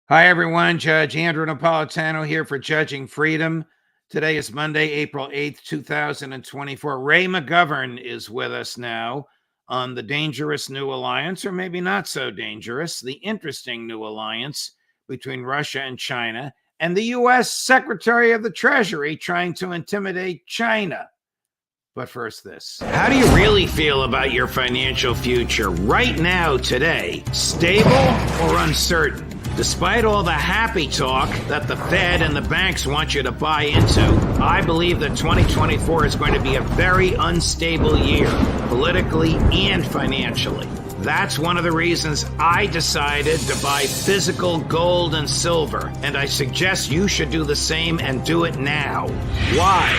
Hi, everyone. Judge Andrew Napolitano here for Judging Freedom. Today is Monday, April 8th, 2024. Ray McGovern is with us now on the dangerous new alliance, or maybe not so dangerous, the interesting new alliance between Russia and China, and the U.S. Secretary of the Treasury trying to intimidate China. But first, this. How do you really feel about your financial future right now, today? Stable or uncertain? Despite all the happy talk that the Fed and the banks want you to buy into, I believe that 2024 is going to be a very unstable year, politically and financially. That's one of the reasons I decided to buy physical gold and silver, and I suggest you should do the same and do it now. Why?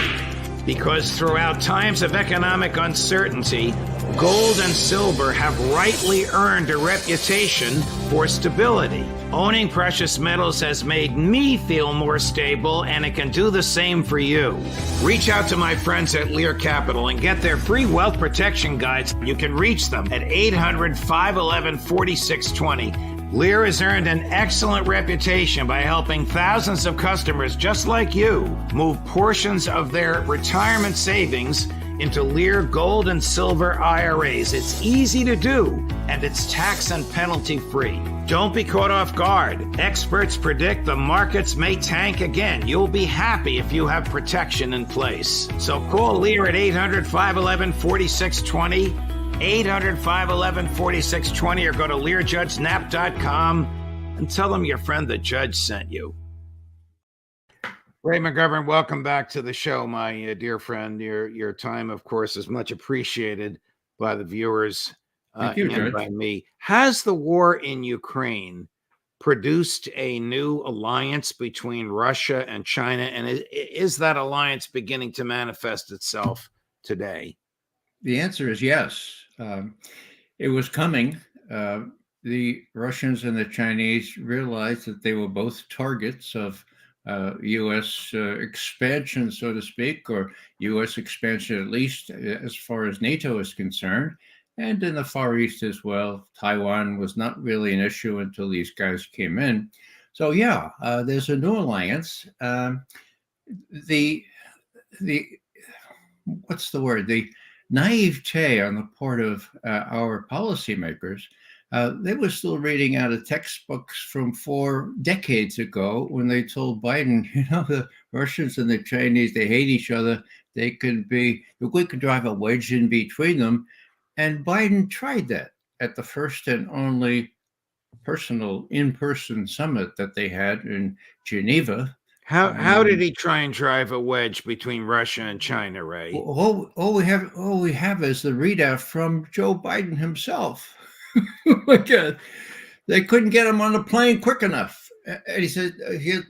Because throughout times of economic uncertainty, gold and silver have rightly earned a reputation for stability. Owning precious metals has made me feel more stable, and it can do the same for you. Reach out to my friends at Lear Capital and get their free wealth protection guides. You can reach them at 800-511-4620. Lear has earned an excellent reputation by helping thousands of customers just like you move portions of their retirement savings into Lear gold and silver IRAs. It's easy to do, and it's tax and penalty free. Don't be caught off guard. Experts predict the markets may tank again. You'll be happy if you have protection in place. So call Lear at 800-511-4620. 800-511-4620, or go to LearJudgeNap.com and tell them your friend the judge sent you. Ray McGovern, welcome back to the show, my dear friend. Your time, of course, is much appreciated by the viewers and by me. Has the war in Ukraine produced a new alliance between Russia and China, and is that alliance beginning to manifest itself today? The answer is yes. It was coming. The Russians and the Chinese realized that they were both targets of U.S. Expansion, so to speak, or U.S. expansion, at least as far as NATO is concerned. And in the Far East as well, Taiwan was not really an issue until these guys came in. So yeah, there's a new alliance. The what's the word? The naivete on the part of our policymakers. They were still reading out of textbooks from 4 decades ago when they told Biden, the Russians and the Chinese, they hate each other. We could drive a wedge in between them. And Biden tried that at the first and only in-person summit that they had in Geneva. How did he try and drive a wedge between Russia and China, Ray? All we have is the readout from Joe Biden himself. My God, they couldn't get him on the plane quick enough. And he said, I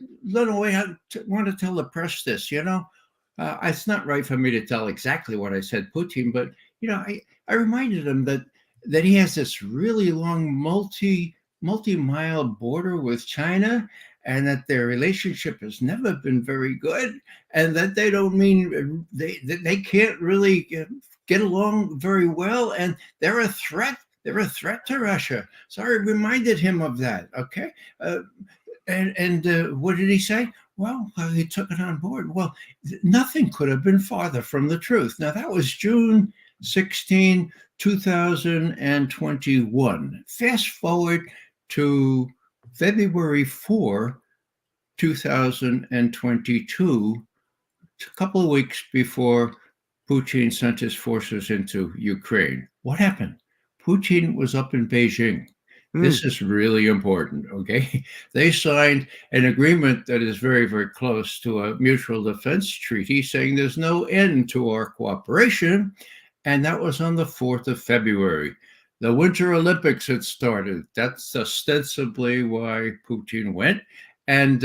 want to tell the press this, it's not right for me to tell exactly what I said, Putin, but, I reminded him that he has this really long multi-mile border with China, and that their relationship has never been very good, and that they they can't really get along very well, and they're a threat. They're a threat to Russia. So I reminded him of that. Okay, and what did he say? Well, he took it on board. Well, nothing could have been farther from the truth. Now that was June 16, 2021. Fast forward to February 4, 2022, a couple of weeks before Putin sent his forces into Ukraine. What happened? Putin was up in Beijing. This is really important, okay? They signed an agreement that is very, very close to a mutual defense treaty saying there's no end to our cooperation, and that was on the 4th of February. The Winter Olympics had started. That's ostensibly why Putin went. And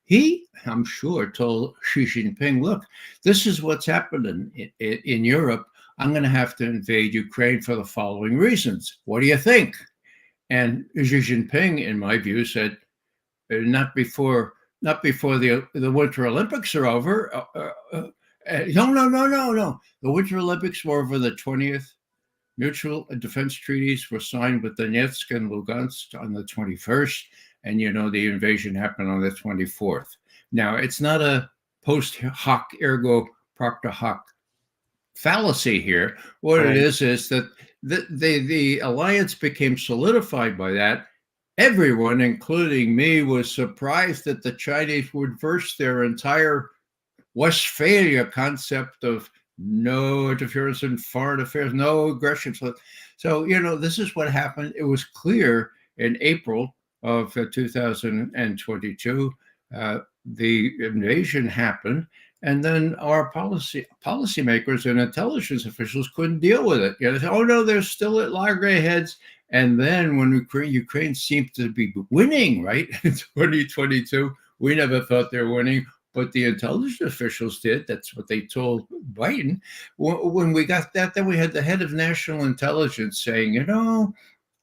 he, I'm sure, told Xi Jinping, look, this is what's happening in Europe. I'm going to have to invade Ukraine for the following reasons. What do you think? And Xi Jinping, in my view, said, not before the Winter Olympics are over. No. The Winter Olympics were over the 20th. Mutual defense treaties were signed with Donetsk and Lugansk on the 21st, and the invasion happened on the 24th. Now, it's not a post hoc ergo propter hoc fallacy here. What it Right. is that the alliance became solidified by that. Everyone, including me, was surprised that the Chinese would verse their entire Westphalia concept of no interference in foreign affairs, no aggression. So this is what happened. It was clear in April of 2022. The invasion happened, and then our policymakers and intelligence officials couldn't deal with it. They said, "Oh no, they're still at loggerheads." And then when Ukraine seemed to be winning, right, in 2022, we never thought they were winning, but the intelligence officials did. That's what they told Biden. When we got that, then we had the head of national intelligence saying,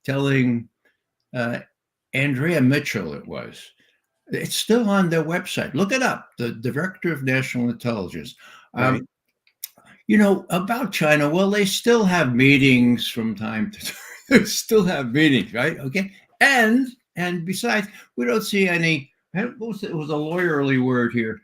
telling Andrea Mitchell, it was. It's still on their website. Look it up. The director of national intelligence. Right. About China. Well, they still have meetings from time to time. They still have meetings, right? Okay. And besides, we don't see any. It was a lawyerly word here.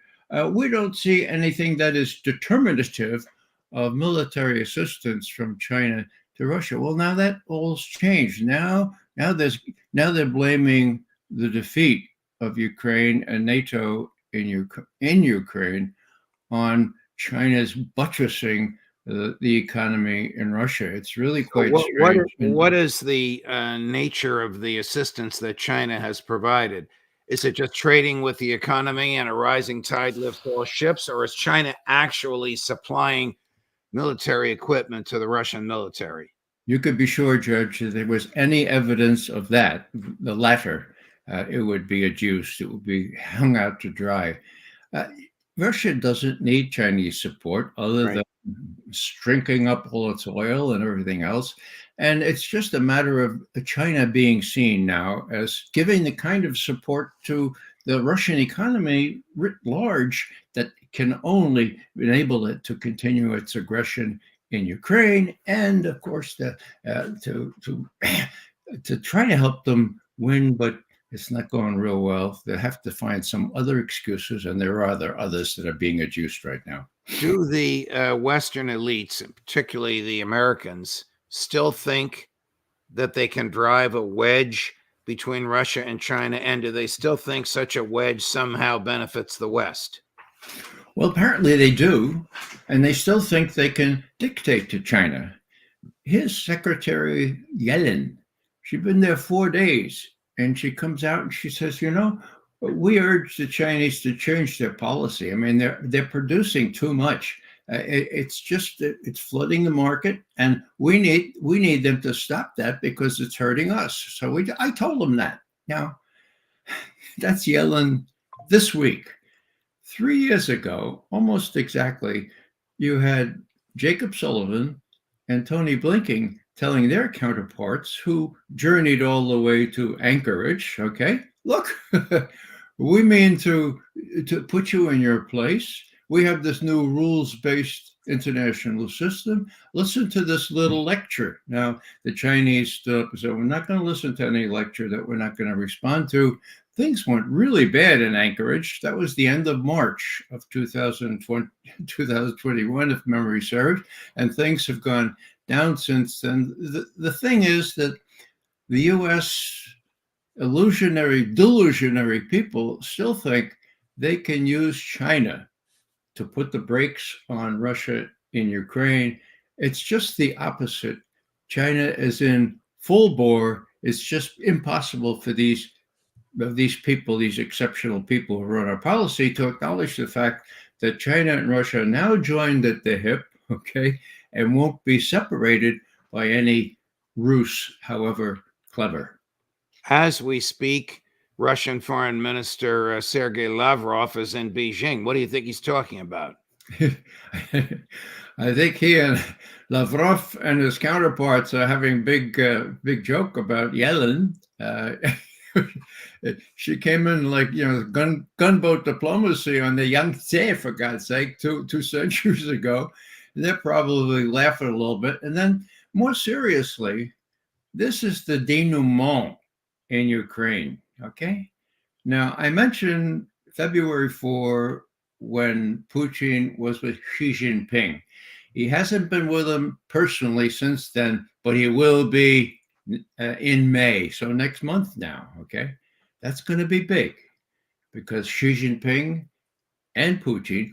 We don't see anything that is determinative of military assistance from China to Russia. Well, now that all's changed. Now they're blaming the defeat of Ukraine and NATO in Ukraine on China's buttressing the economy in Russia. It's really quite strange. What is the nature of the assistance that China has provided? Is it just trading with the economy and a rising tide lifts all ships, or is China actually supplying military equipment to the Russian military? You could be sure, Judge, if there was any evidence of that, the latter, it would be adduced. It would be hung out to dry. Russia doesn't need Chinese support other Right. than shrinking up all its oil and everything else. And it's just a matter of China being seen now as giving the kind of support to the Russian economy writ large that can only enable it to continue its aggression in Ukraine, and of course to try to help them win, but it's not going real well. They have to find some other excuses, and there are others that are being adduced right now. Do the Western elites, and particularly the Americans, still think that they can drive a wedge between Russia and China? And do they still think such a wedge somehow benefits the West? Well, apparently they do, and they still think they can dictate to China. His secretary, Yellen, she's been there 4 days, and she comes out and she says, we urge the Chinese to change their policy. I mean, they're producing too much. It's flooding the market, and we need them to stop that because it's hurting us. So I told them that. Now, that's Yellen this week. 3 years ago, almost exactly, you had Jacob Sullivan and Tony Blinken telling their counterparts who journeyed all the way to Anchorage, okay, look, we mean to put you in your place. We have this new rules-based international system. Listen to this little lecture. Now, the Chinese stood up and said, we're not going to listen to any lecture that we're not going to respond to. Things went really bad in Anchorage. That was the end of March of 2021, if memory serves, and things have gone down since then. The thing is that the U.S. delusionary people still think they can use China to put the brakes on Russia in Ukraine. It's just the opposite. China is in full bore. It's just impossible for these people, these exceptional people who run our policy, to acknowledge the fact that China and Russia are now joined at the hip, okay, and won't be separated by any ruse, however clever. As we speak, Russian Foreign Minister Sergei Lavrov is in Beijing. What do you think he's talking about? I think he and Lavrov and his counterparts are having big joke about Yellen. She came in like gunboat diplomacy on the Yangtze, for God's sake, two centuries ago. And they're probably laughing a little bit. And then more seriously, this is the denouement in Ukraine. Okay. Now, I mentioned February 4 when Putin was with Xi Jinping. He hasn't been with him personally since then, but he will be in May. So next month now. Okay. That's going to be big because Xi Jinping and Putin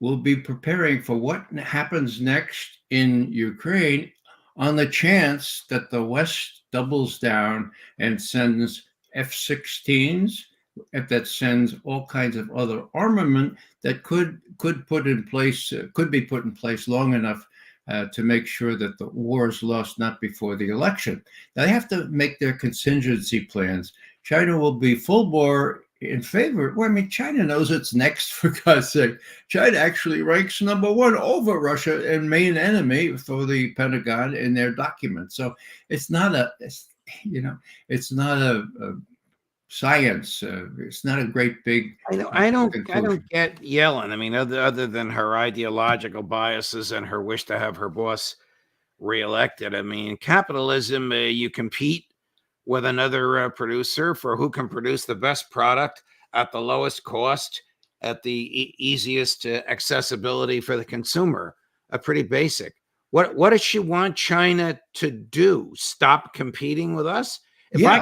will be preparing for what happens next in Ukraine on the chance that the West doubles down and sends F-16s, that sends all kinds of other armament that could be put in place long enough to make sure that the war is lost not before the election. Now, they have to make their contingency plans. China will be full bore in favor. Well, I mean, China knows it's next, for God's sake. China actually ranks number one over Russia and main enemy for the Pentagon in their documents. So it's not a science. It's not a great big. I don't get Yellen. I mean, other than her ideological biases and her wish to have her boss reelected. I mean, capitalism, you compete with another producer for who can produce the best product at the lowest cost, at the easiest accessibility for the consumer. Pretty basic. What does she want China to do? Stop competing with us? If I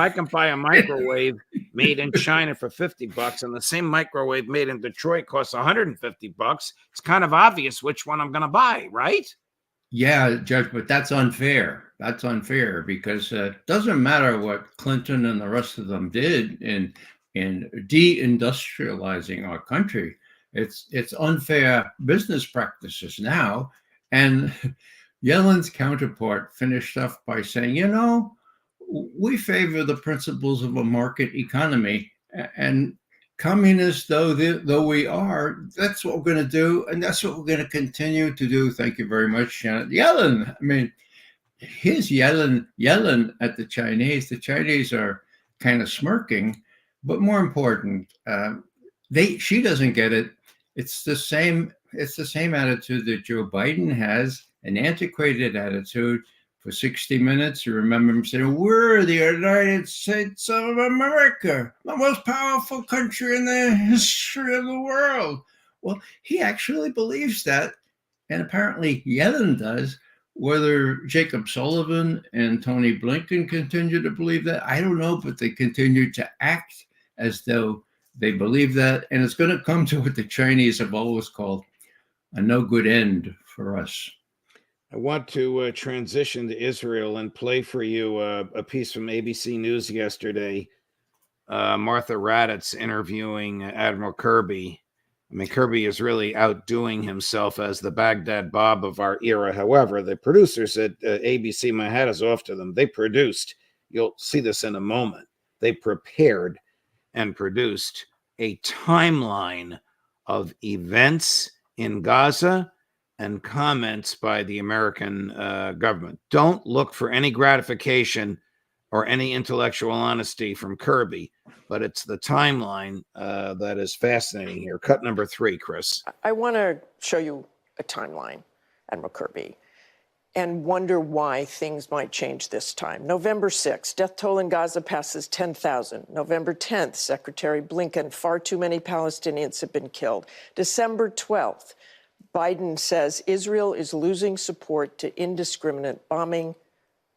can buy a microwave made in China for $50 and the same microwave made in Detroit costs $150, it's kind of obvious which one I'm going to buy, right? Yeah, Judge, but that's unfair. That's unfair because it doesn't matter what Clinton and the rest of them did in deindustrializing our country. It's unfair business practices now. And Yellen's counterpart finished off by saying, we favor the principles of a market economy, and communist though we are, that's what we're going to do, and that's what we're going to continue to do. Thank you very much, Janet Yellen. I mean, here's Yellen at the Chinese. The Chinese are kind of smirking, but more important, she doesn't get it. It's the same attitude that Joe Biden has, an antiquated attitude. For 60 minutes, you remember him saying, we're the United States of America, the most powerful country in the history of the world. Well, he actually believes that, and apparently Yellen does. Whether Jacob Sullivan and Tony Blinken continue to believe that, I don't know, but they continue to act as though they believe that, and it's going to come to what the Chinese have always called a no good end for us. I want to transition to Israel and play for you a piece from ABC News yesterday. Martha Raddatz interviewing Admiral Kirby. I mean, Kirby is really outdoing himself as the Baghdad Bob of our era. However, the producers at ABC, my hat is off to them. They produced, you'll see this in a moment, they prepared and produced a timeline of events in Gaza and comments by the American government. Don't look for any gratification or any intellectual honesty from Kirby, but it's the timeline that is fascinating here. Cut number 3, Chris. I want to show you a timeline, Admiral Kirby, and wonder why things might change this time. November 6th, death toll in Gaza passes 10,000. November 10th, Secretary Blinken, far too many Palestinians have been killed. December 12th, Biden says Israel is losing support to indiscriminate bombing.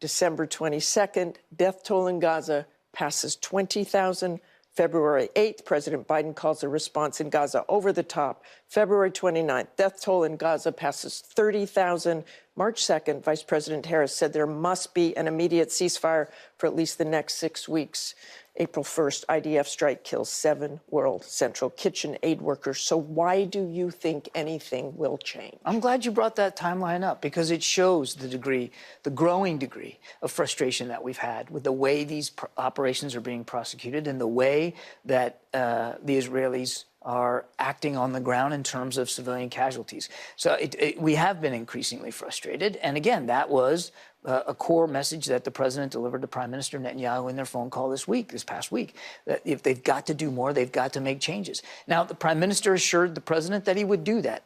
December 22nd, death toll in Gaza passes 20,000. February 8th, President Biden calls the response in Gaza over the top. February 29th, death toll in Gaza passes 30,000. March 2nd, Vice President Harris said there must be an immediate ceasefire for at least the next 6 weeks. April 1st, IDF strike kills 7 World Central Kitchen aid workers. So why do you think anything will change? I'm glad you brought that timeline up because it shows the growing degree of frustration that we've had with the way these operations are being prosecuted and the way that the Israelis are acting on the ground in terms of civilian casualties. So we have been increasingly frustrated. And again, that was a core message that the president delivered to Prime Minister Netanyahu in their phone call this past week, that if they've got to do more, they've got to make changes. Now, the Prime Minister assured the president that he would do that.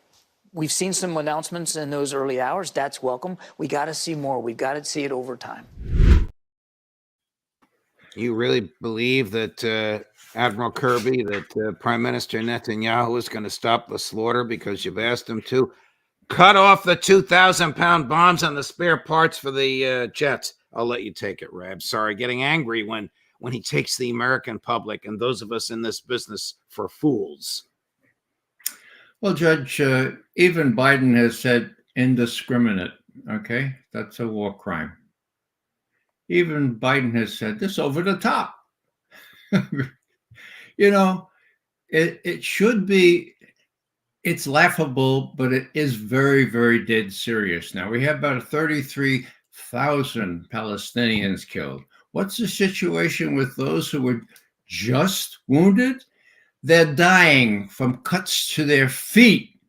We've seen some announcements in those early hours. That's welcome. We got to see more. We've got to see it over time. You really believe that, Admiral Kirby, that Prime Minister Netanyahu is going to stop the slaughter because you've asked him to? Cut off the 2,000-pound bombs on the spare parts for the jets. I'll let you take it, Rab. Sorry, getting angry when he takes the American public and those of us in this business for fools. Well, Judge, even Biden has said indiscriminate. Okay, that's a war crime. Even Biden has said this over the top. You know, it should be, it's laughable, but it is very, very dead serious. Now, we have about 33,000 Palestinians killed. What's the situation with those who were just wounded? They're dying from cuts to their feet.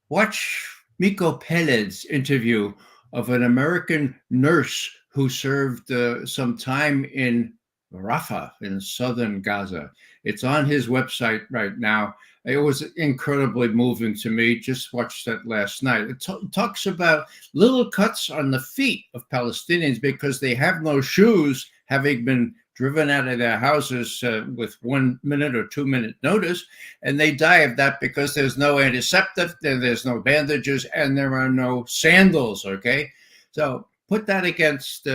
Watch Miko Peled's interview of an American nurse who served some time in Rafah in southern Gaza. It's on his website right now. It was incredibly moving to me. Just watched that last night. It talks about little cuts on the feet of Palestinians because they have no shoes, having been driven out of their houses with 1 minute or 2 minute notice, and they die of that because there's no antiseptic, there's no bandages, and there are no sandals. Okay, so put that against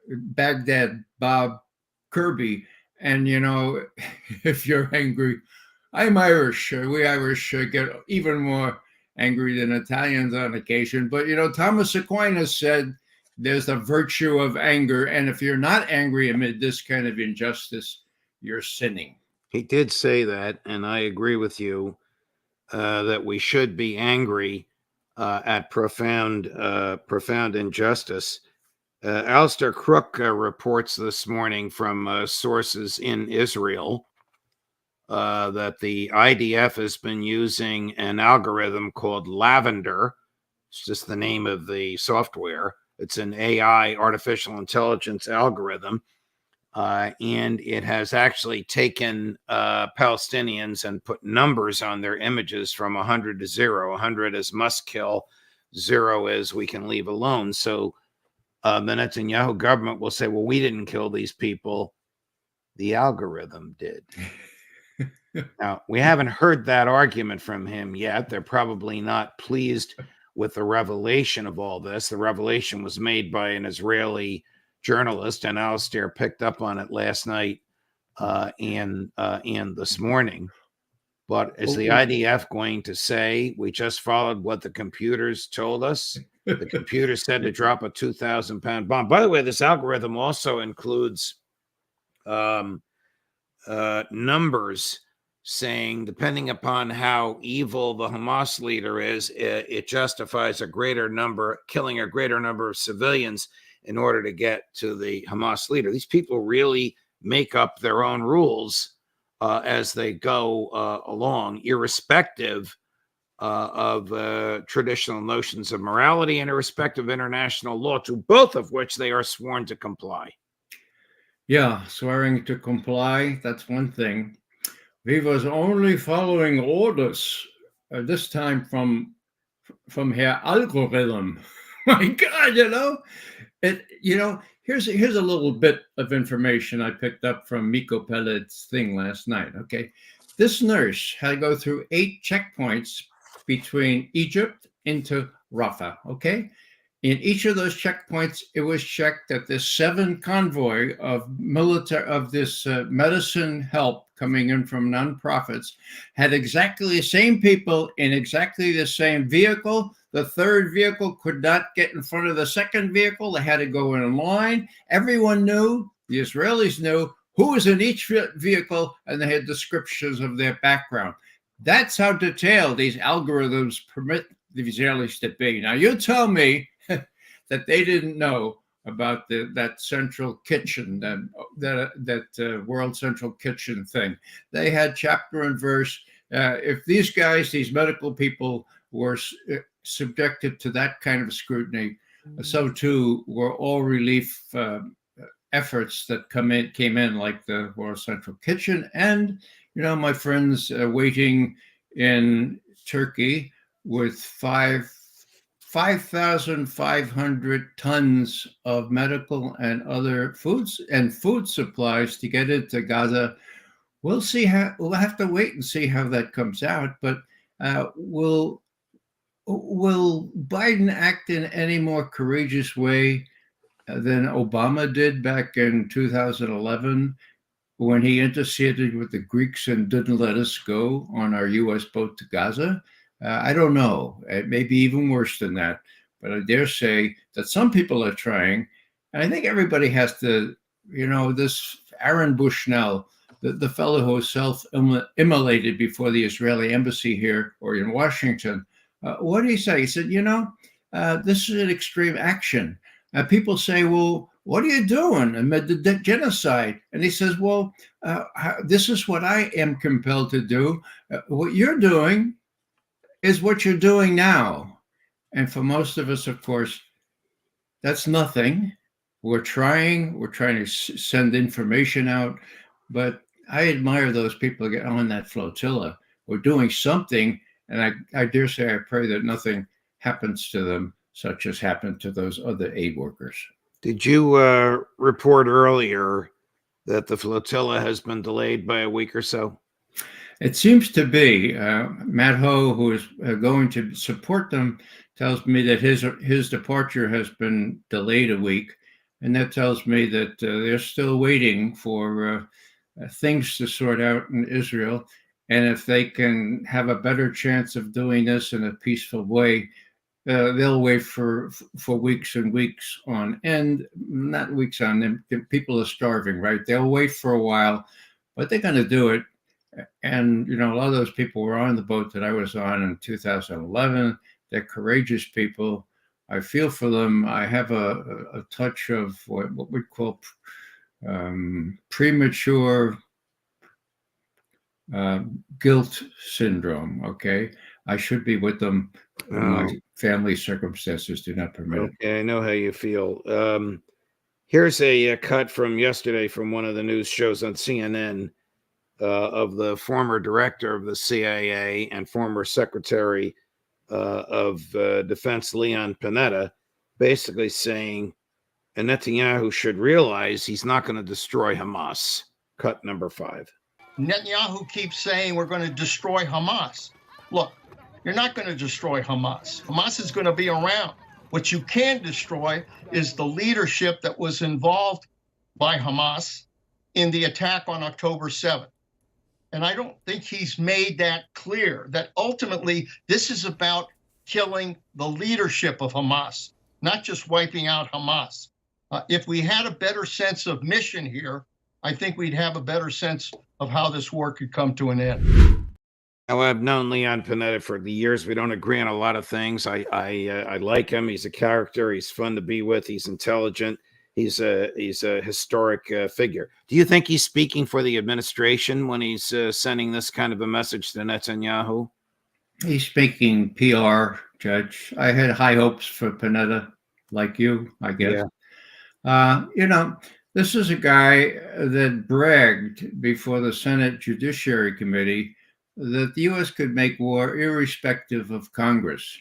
Baghdad Bob Kirby, and if you're angry, I'm Irish. We Irish get even more angry than Italians on occasion. But Thomas Aquinas said there's a virtue of anger, and if you're not angry amid this kind of injustice, you're sinning. He did say that, and I agree with you that we should be angry at profound injustice. Alistair Crook reports this morning from sources in Israel that the IDF has been using an algorithm called Lavender. It's just the name of the software. It's an AI, artificial intelligence algorithm, and it has actually taken Palestinians and put numbers on their images from 100 to 0. 100 is must kill, 0 is we can leave alone. So the Netanyahu government will say, well, we didn't kill these people. The algorithm did. Now, we haven't heard that argument from him yet. They're probably not pleased with the revelation of all this. The revelation was made by an Israeli journalist, and Alistair picked up on it last night and this morning. But is the IDF going to say, we just followed what the computers told us? The computer said to drop a 2,000-pound bomb. By the way, this algorithm also includes numbers saying, depending upon how evil the Hamas leader is, it justifies killing a greater number of civilians in order to get to the Hamas leader. These people really make up their own rules as they go along, irrespective of traditional notions of morality and irrespective of international law, to both of which they are sworn to comply. Yeah, swearing to comply, that's one thing. We was only following orders, this time from Herr Algorithm. My God, here's a little bit of information I picked up from Miko Peled's thing last night. Okay, this nurse had to go through 8 checkpoints between Egypt into Rafah. Okay, in each of those checkpoints, it was checked that this 7 convoy of medicine help coming in from nonprofits had exactly the same people in exactly the same vehicle. The third vehicle could not get in front of the second vehicle. They had to go in line. Everyone knew, the Israelis knew who was in each vehicle, and they had descriptions of their background. That's how detailed these algorithms permit the Israelis to be. Now, you tell me that they didn't know about that central kitchen, that World Central Kitchen thing. They had chapter and verse. If these guys, these medical people, were subjected to that kind of scrutiny, so too were all relief efforts that came in, like the World Central Kitchen. And my friends waiting in Turkey with 5 5,500 tons of medical and other foods and food supplies to get into Gaza. We'll see how. We'll have to wait and see how that comes out. But will Biden act in any more courageous way than Obama did back in 2011 when he interceded with the Greeks and didn't let us go on our U.S. boat to Gaza? I don't know. It may be even worse than that. But I dare say that some people are trying. And I think everybody has to, this Aaron Bushnell, the fellow who was self-immolated before the Israeli embassy here or in Washington, what did he say? He said, this is an extreme action. People say, well, what are you doing amid the genocide? And he says, well, this is what I am compelled to do. What you're doing is what you're doing now. And for most of us, of course, that's nothing. We're trying to send information out, but I admire those people that get on that flotilla. We're doing something, and I dare say I pray that nothing happens to them, such as happened to those other aid workers. Did you report earlier that the flotilla has been delayed by a week or so? It seems to be. Matt Ho, who is going to support them, tells me that his departure has been delayed a week. And that tells me that they're still waiting for things to sort out in Israel. And if they can have a better chance of doing this in a peaceful way, they'll wait for weeks and weeks on end. Not weeks on end. People are starving, right? They'll wait for a while, but they're going to do it. And, a lot of those people were on the boat that I was on in 2011. They're courageous people. I feel for them. I have a touch of what we call premature guilt syndrome. Okay. I should be with them. Oh. My family circumstances do not permit it. Okay, I know how you feel. Here's a cut from yesterday from one of the news shows on CNN of the former director of the CIA and former Secretary of Defense Leon Panetta, basically saying Netanyahu should realize he's not going to destroy Hamas. Cut number 5. Netanyahu keeps saying we're going to destroy Hamas. Look, you're not going to destroy Hamas. Hamas is going to be around. What you can destroy is the leadership that was involved by Hamas in the attack on October 7th. And I don't think he's made that clear, that ultimately this is about killing the leadership of Hamas, not just wiping out Hamas. If we had a better sense of mission here, I think we'd have a better sense of how this war could come to an end. Now, I've known Leon Panetta for the years. We don't agree on a lot of things. I like him. He's a character. He's fun to be with. He's intelligent. He's a historic figure. Do you think he's speaking for the administration when he's sending this kind of a message to Netanyahu? He's speaking PR, Judge. I had high hopes for Panetta, like you, I guess. Yeah. This is a guy that bragged before the Senate Judiciary Committee that the U.S. could make war irrespective of Congress.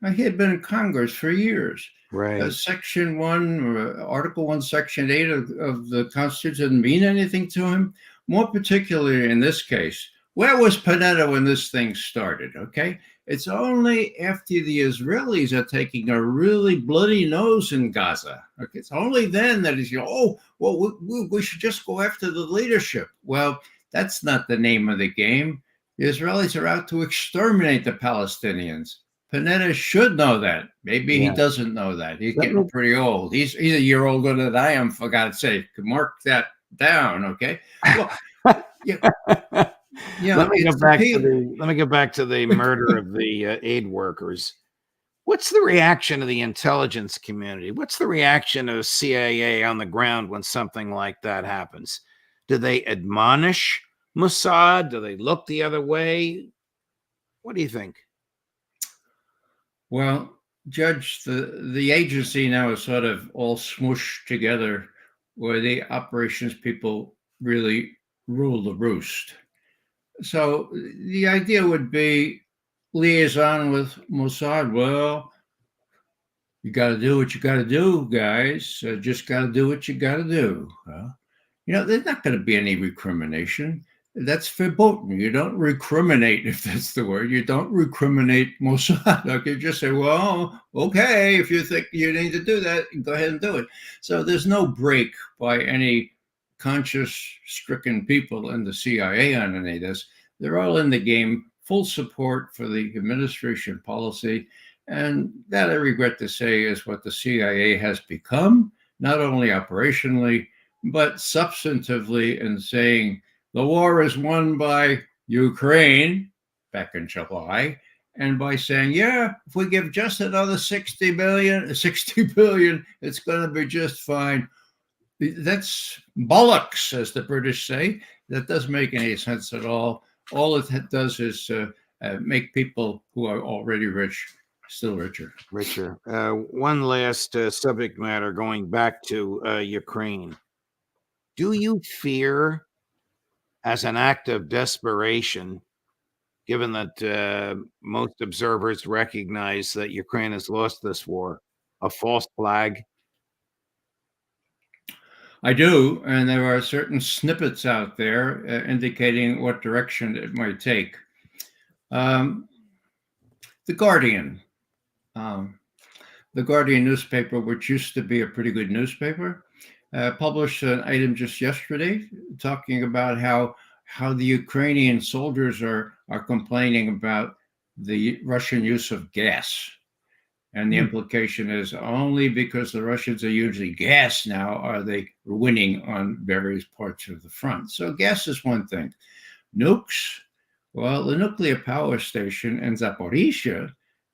Now, he had been in Congress for years. Right. Section 1, or Article 1, Section 8 of the Constitution didn't mean anything to him. More particularly in this case, where was Panetta when this thing started? Okay, it's only after the Israelis are taking a really bloody nose in Gaza. Okay, it's only then that he's, we should just go after the leadership. Well, that's not the name of the game. The Israelis are out to exterminate the Palestinians. Panetta should know that. Maybe he doesn't know that. He's getting pretty old. He's a year older than I am, for God's sake. Mark that down, okay? Well, let me go back to the murder of the aid workers. What's the reaction of the intelligence community? What's the reaction of CIA on the ground when something like that happens? Do they admonish Mossad? Do they look the other way? What do you think? Well, Judge, the agency now is sort of all smooshed together where the operations people really rule the roost. So the idea would be liaison with Mossad. Well, You got to do what you got to do, guys. Just got to do what you got to do. There's not going to be any recrimination. That's verboten. You don't recriminate, if that's the word. You don't recriminate Mossad. Okay, just say, well, okay, if you think you need to do that, go ahead and do it. So there's no break by any conscience-stricken people in the CIA on any of this. They're all in the game, full support for the administration policy. And that, I regret to say, is what the CIA has become, not only operationally, but substantively, in saying the war is won by Ukraine back in July, and by saying, yeah, if we give just another 60 billion, it's going to be just fine. That's bollocks, as the British say. That doesn't make any sense at all. All it does is make people who are already rich still richer. One last subject matter, going back to Ukraine. Do you fear, as an act of desperation, given that most observers recognize that Ukraine has lost this war, a false flag? I do, and there are certain snippets out there indicating what direction it might take. The Guardian. The Guardian newspaper, which used to be a pretty good newspaper, published an item just yesterday talking about how the Ukrainian soldiers are complaining about the Russian use of gas. And the implication is only because the Russians are using gas now are they winning on various parts of the front. So gas is one thing. Nukes, well, the nuclear power station in Zaporizhia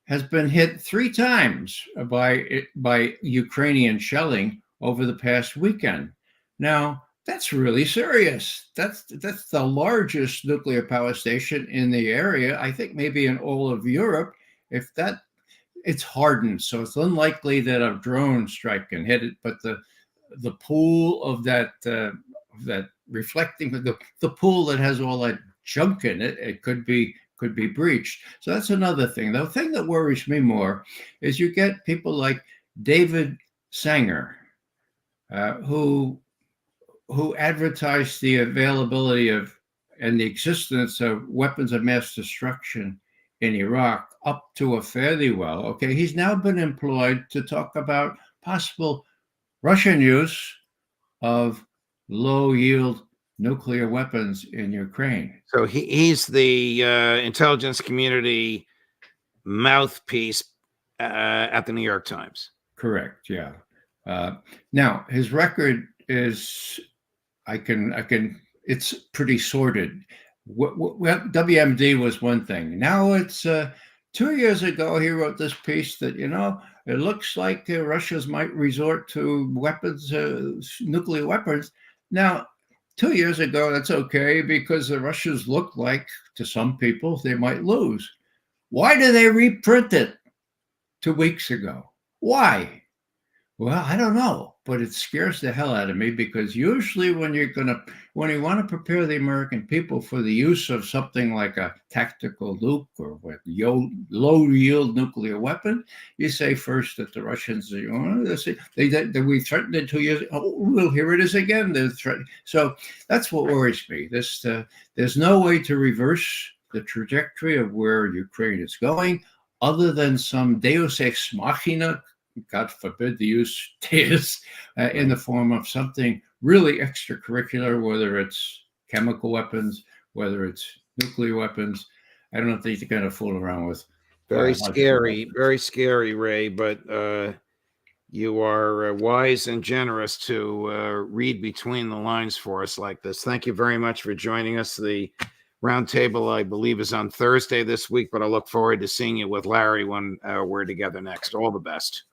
has been hit 3 times by Ukrainian shelling over the past weekend. Now, that's really serious. That's the largest nuclear power station in the area, I think maybe in all of Europe. It's hardened, so it's unlikely that a drone strike can hit it, but the pool of that reflecting, the pool that has all that junk in it, it could be breached. So that's another thing. The thing that worries me more is you get people like David Sanger, who advertised the availability of and the existence of weapons of mass destruction in Iraq up to a fairly well. Okay, he's now been employed to talk about possible Russian use of low-yield nuclear weapons in Ukraine. So he's the intelligence community mouthpiece at the New York Times. Correct. Yeah. Now his record is, it's pretty sordid. WMD was one thing. Now it's 2 years ago he wrote this piece that it looks like Russia's might resort to weapons, nuclear weapons. Now, 2 years ago, that's okay because the Russians look like, to some people, they might lose. Why do they reprint it 2 weeks ago? Why? Well, I don't know, but it scares the hell out of me because usually when you want to prepare the American people for the use of something like a tactical nuke or low-yield nuclear weapon, you say first that the Russians, we threatened it 2 years. Oh, well, here it is again. They're threatening. So that's what worries me. There's no way to reverse the trajectory of where Ukraine is going, other than some Deus ex machina. God forbid the use is in the form of something really extracurricular, whether it's chemical weapons, whether it's nuclear weapons. I don't think they're going to fool around with. Very scary, Ray, but you are wise and generous to read between the lines for us like this. Thank you very much for joining us. The roundtable, I believe, is on Thursday this week, but I look forward to seeing you with Larry when we're together next. All the best.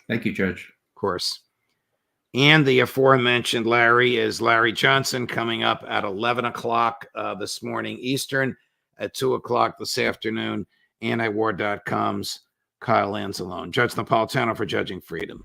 Thank you, Judge. Of course. And the aforementioned Larry is Larry Johnson, coming up at 11 o'clock this morning Eastern, at 2 o'clock this afternoon, antiwar.com's Kyle Anzalone. Judge Napolitano for Judging Freedom.